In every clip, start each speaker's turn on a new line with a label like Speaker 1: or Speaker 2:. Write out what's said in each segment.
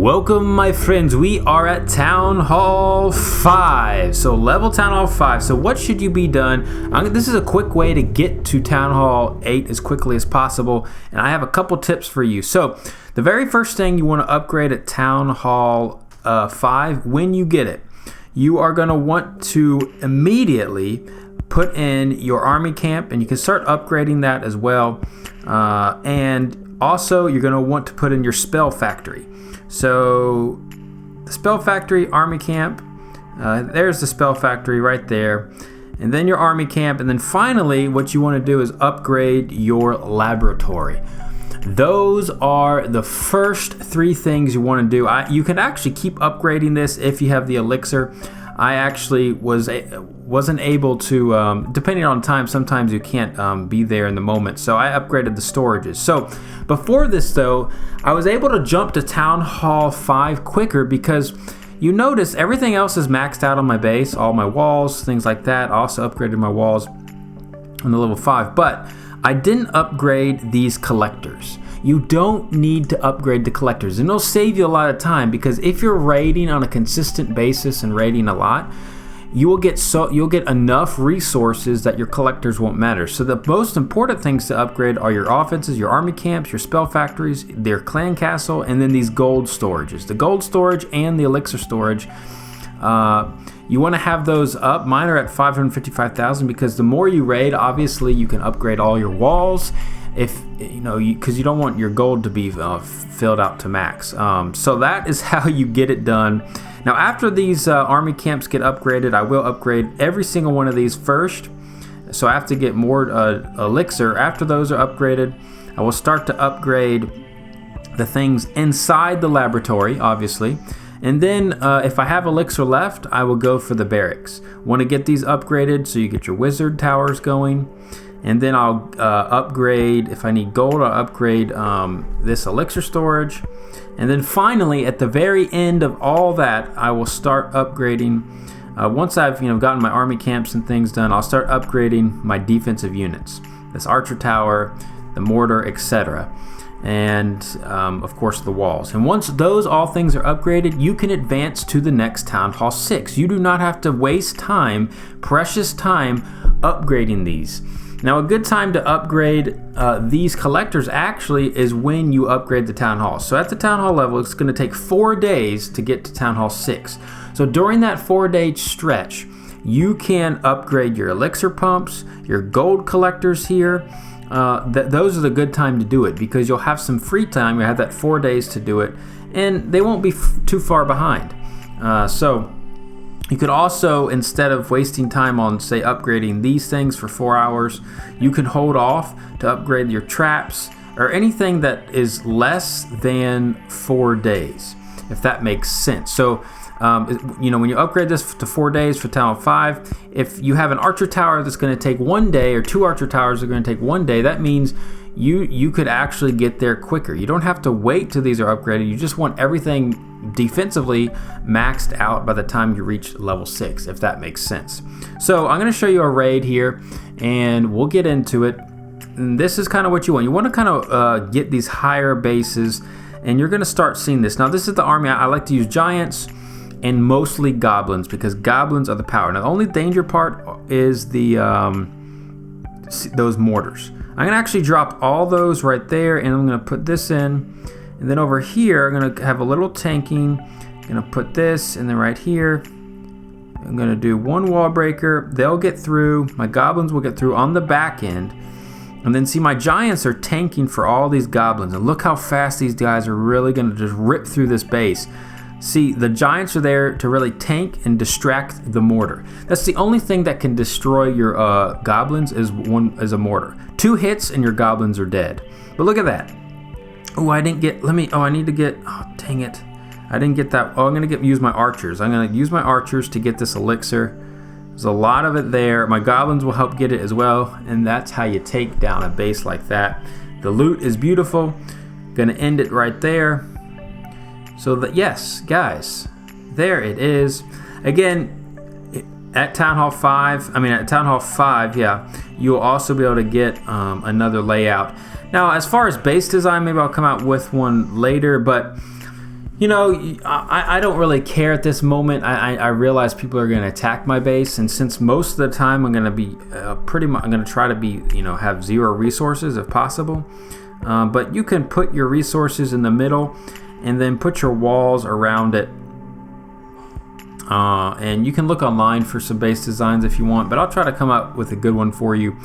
Speaker 1: Welcome, my friends. We are at Town Hall 5. So level Town Hall 5. So what should you be done? This is a quick way to get to Town Hall 8 as quickly as possible. And I have a couple tips for you. So the very first thing you want to upgrade at Town Hall 5, when you get it, you are going to want to immediately put in your army camp. And you can start upgrading that as well. And also you're going to want to put in your spell factory. So the spell factory, army camp, there's the spell factory right there, and then your army camp, and then finally what you want to do is upgrade your laboratory. Those are the first three things you want to do. You can actually keep upgrading this if you have the elixir. I actually wasn't able to, depending on time, sometimes you can't be there in the moment. So I upgraded the storages. So before this though, I was able to jump to Town Hall 5 quicker because you notice everything else is maxed out on my base, all my walls, things like that. I also upgraded my walls on the level 5, but I didn't upgrade these collectors. You don't need to upgrade the collectors, and it'll save you a lot of time because if you're raiding on a consistent basis and raiding a lot, you'll get enough resources that your collectors won't matter. So the most important things to upgrade are your offenses, your army camps, your spell factories, their clan castle, and then these gold storages. The gold storage and the elixir storage, you want to have those up. Mine are at 555,000 because the more you raid, obviously you can upgrade all your walls. If because you don't want your gold to be filled out to max. So that is how you get it done. Now after these army camps get upgraded, I will upgrade every single one of these first. So I have to get more elixir. After those are upgraded, I will start to upgrade the things inside the laboratory, obviously. And then if I have elixir left, I will go for the barracks. Want to get these upgraded so you get your wizard towers going. And then I'll upgrade, if I need gold, I'll upgrade this elixir storage. And then finally, at the very end of all that, I will start upgrading. Once I've gotten my army camps and things done, I'll start upgrading my defensive units. This archer tower, the mortar, etc. And of course the walls. And once all things are upgraded, you can advance to the next Town Hall 6. You do not have to waste time, precious time, upgrading these. Now a good time to upgrade these collectors actually is when you upgrade the Town Hall. So at the Town Hall level, it's going to take 4 days to get to Town Hall 6. So during that 4-day stretch, you can upgrade your elixir pumps, your gold collectors here. Those are the good time to do it because you'll have some free time. You have that 4 days to do it, and they won't be too far behind. So you could also, instead of wasting time on, say, upgrading these things for 4 hours, you can hold off to upgrade your traps or anything that is less than 4 days, if that makes sense. So, when you upgrade this to 4 days for Town Hall 5, if you have an archer tower that's going to take 1 day or 2 archer towers that are going to take 1 day, that means you could actually get there quicker. You don't have to wait till these are upgraded. You just want everything defensively maxed out by the time you reach level 6, if that makes sense. So I'm going to show you a raid here and we'll get into it. And this is kind of what you want. You want to kind of get these higher bases, and you're going to start seeing this. Now this is the army. I like to use giants and mostly goblins because goblins are the power. Now the only danger part is those mortars. I'm going to actually drop all those right there, and I'm going to put this in. And then over here, I'm going to have a little tanking. I'm going to put this, and then right here, I'm going to do one wall breaker. They'll get through. My goblins will get through on the back end. And then see, my giants are tanking for all these goblins. And look how fast these guys are really going to just rip through this base. See, the giants are there to really tank and distract the mortar. That's the only thing that can destroy your goblins is a mortar. 2 hits and your goblins are dead. But look at that. Oh, I didn't get, I need to get, oh, dang it. I didn't get that. Oh, I'm going to use my archers. I'm going to use my archers to get this elixir. There's a lot of it there. My goblins will help get it as well. And that's how you take down a base like that. The loot is beautiful. Going to end it right there. So that, yes, guys, there it is. Again, at Town Hall 5, yeah, you'll also be able to get another layout. Now, as far as base design, maybe I'll come out with one later, but You know, I don't really care at this moment. I realize people are going to attack my base, and since most of the time I'm going to be I'm going to try to be, have 0 resources if possible. But you can put your resources in the middle, and then put your walls around it. And you can look online for some base designs if you want, but I'll try to come up with a good one for you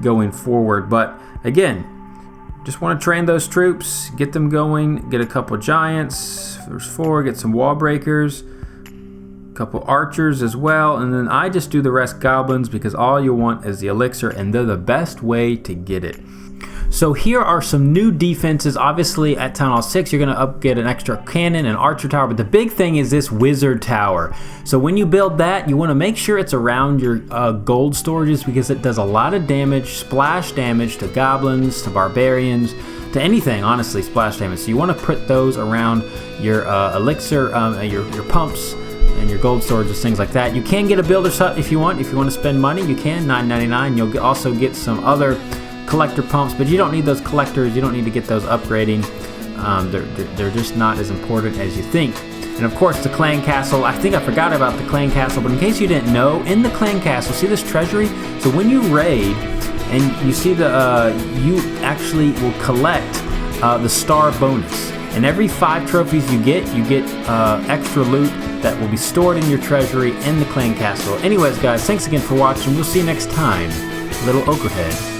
Speaker 1: going forward. But again, just want to train those troops, get them going, get a couple giants. There's 4, get some wall breakers, a couple archers as well, and then I just do the rest goblins because all you want is the elixir, and they're the best way to get it. So here are some new defenses. Obviously at Town Hall 6 you're going to get an extra cannon and archer tower, but the big thing is this wizard tower. So when you build that, you want to make sure it's around your gold storages because it does a lot of damage, splash damage to goblins, to barbarians, to anything, honestly, splash damage. So you want to put those around your elixir, your pumps, and your gold storages, things like that. You can get a builder's hut if you want. If you want to spend money, you can, $9.99. You'll also get some other collector pumps, but you don't need those collectors. You don't need to get those upgrading. They're just not as important as you think. And of course the clan castle, I think I forgot about the clan castle, but in case you didn't know, in the clan castle, see this treasury? So when you raid and you see you actually will collect the star bonus, and every 5 trophies you get extra loot that will be stored in your treasury in the clan castle. Anyways guys, thanks again for watching. We'll see you next time. Little Okrahead